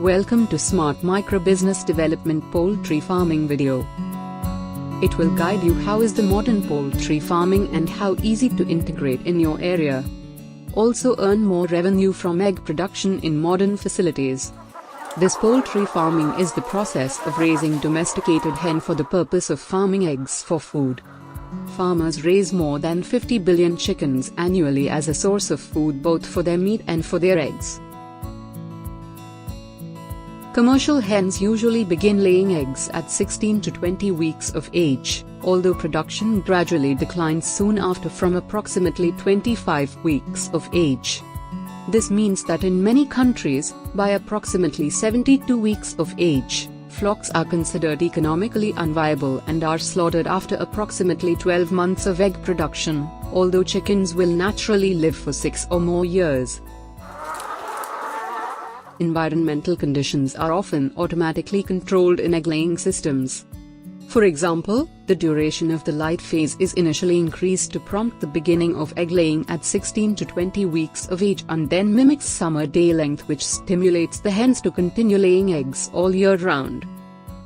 Welcome to Smart Micro Business Development Poultry Farming video. It will guide you how is the modern poultry farming and how easy to integrate in your area. Also earn more revenue from egg production in modern facilities. This poultry farming is the process of raising domesticated hen for the purpose of farming eggs for food. Farmers raise more than 50 billion chickens annually as a source of food both for their meat and for their eggs. Commercial hens usually begin laying eggs at 16 to 20 weeks of age, although production gradually declines soon after from approximately 25 weeks of age. This means that in many countries, by approximately 72 weeks of age, flocks are considered economically unviable and are slaughtered after approximately 12 months of egg production, although chickens will naturally live for 6 or more years. Environmental conditions are often automatically controlled in egg-laying systems. For example, the duration of the light phase is initially increased to prompt the beginning of egg-laying at 16 to 20 weeks of age and then mimics summer day length, which stimulates the hens to continue laying eggs all year round.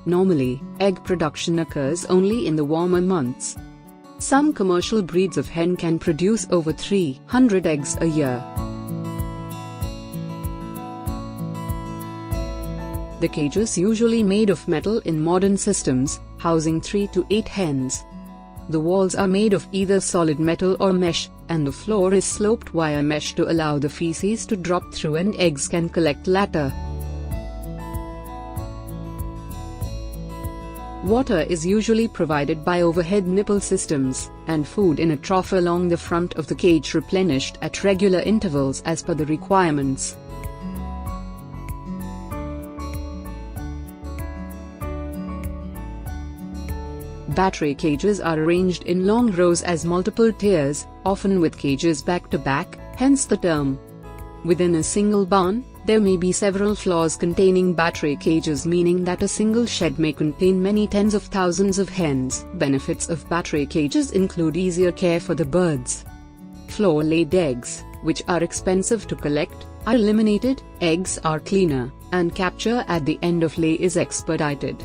Normally, egg production occurs only in the warmer months. Some commercial breeds of hen can produce over 300 eggs a year. The cage is usually made of metal in modern systems, housing 3 to 8 hens. The walls are made of either solid metal or mesh, and the floor is sloped wire mesh to allow the feces to drop through and eggs can collect later. Water is usually provided by overhead nipple systems, and food in a trough along the front of the cage replenished at regular intervals as per the requirements. Battery cages are arranged in long rows as multiple tiers, often with cages back to back, hence the term. Within a single barn, there may be several floors containing battery cages, meaning that a single shed may contain many tens of thousands of hens. Benefits of battery cages include easier care for the birds. Floor-laid eggs, which are expensive to collect, are eliminated, eggs are cleaner, and capture at the end of lay is expedited.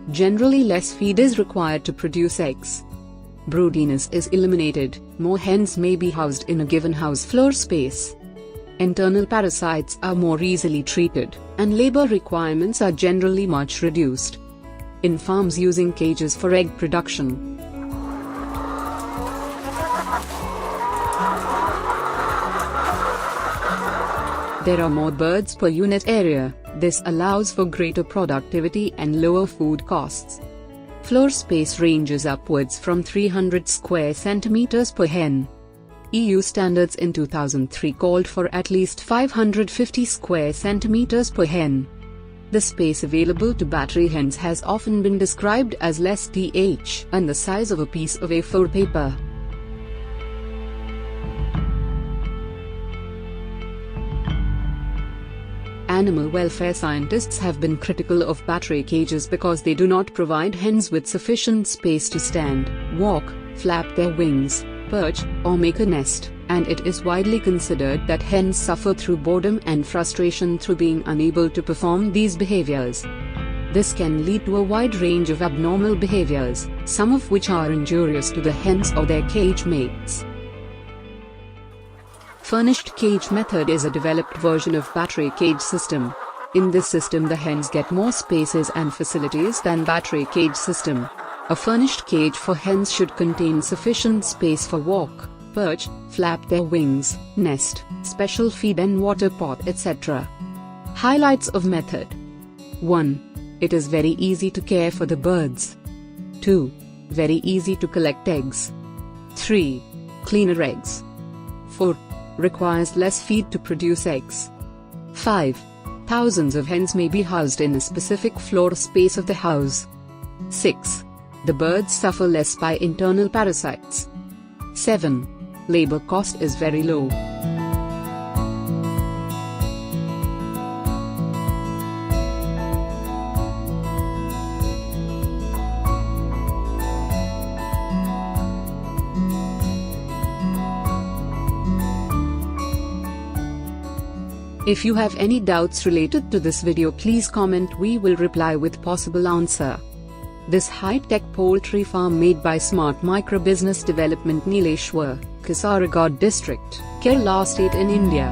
Generally less feed is required to produce eggs. Broodiness is eliminated, more hens may be housed in a given house floor space. Internal parasites are more easily treated, and labor requirements are generally much reduced. In farms using cages for egg production, there are more birds per unit area. This allows for greater productivity and lower food costs. Floor space ranges upwards from 300 square centimeters per hen. EU standards in 2003 called for at least 550 square centimeters per hen. The space available to battery hens has often been described as less th and the size of a piece of A4 paper. Animal welfare scientists have been critical of battery cages because they do not provide hens with sufficient space to stand, walk, flap their wings, perch, or make a nest, and it is widely considered that hens suffer through boredom and frustration through being unable to perform these behaviors. This can lead to a wide range of abnormal behaviors, some of which are injurious to the hens or their cage mates. Furnished cage method is a developed version of battery cage system. In this system the hens get more spaces and facilities than battery cage system. A furnished cage for hens should contain sufficient space for walk, perch, flap their wings, nest, special feed and water pot, etc. Highlights of method. 1. It is very easy to care for the birds. 2. Very easy to collect eggs. 3. Cleaner eggs. 4. Requires less feed to produce eggs. 5. Thousands of hens may be housed in a specific floor space of the house. 6. The birds suffer less by internal parasites. 7. Labor cost is very low. If you have any doubts related to this video, please comment, we will reply with possible answer. This high-tech poultry farm made by Smart Micro Business Development Nileshwar, Kasaragod District, Kerala State in India.